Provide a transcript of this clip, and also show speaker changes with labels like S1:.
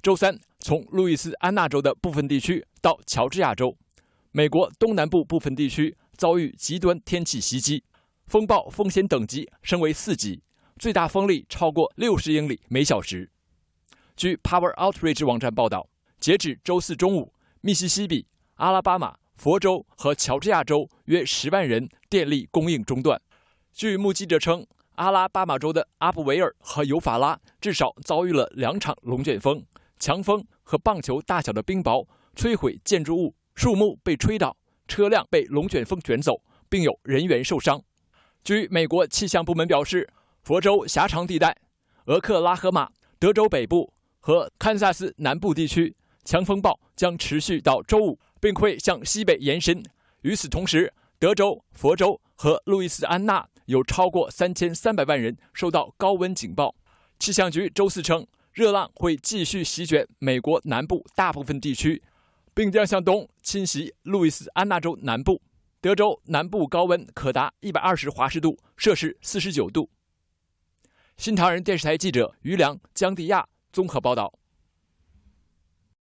S1: 周三，从路易斯安那州的部分地区到乔治亚州，美国东南部部分地区遭遇极端天气袭击，风暴风险等级升为4级，最大风力超过60英里每小时。据 Power Outrage 网站报道，截止周四中午，密西西比、阿拉巴马、佛州和乔治亚州约10万人电力供应中断。据目击者称，阿拉巴马州的阿布维尔和尤法拉至少遭遇了2场龙卷风，强风和棒球大小的冰雹摧毁建筑物，树木被吹倒，车辆被龙卷风卷走，并有人员受伤。据美国气象部门表示，佛州狭长地带、俄克拉荷马、德州北部和堪萨斯南部地区强风暴将持续到周五，并会向西北延伸。与此同时，德州、佛州和路易斯安那有超过3300万人受到高温警报。气象局周四称，热浪会继续席卷美国南部大部分地区，并将向东侵袭路易斯安那州南部。德州南部高温可达120华氏度，摄氏49度。新唐人电视台记者于良、江迪亚综合报道。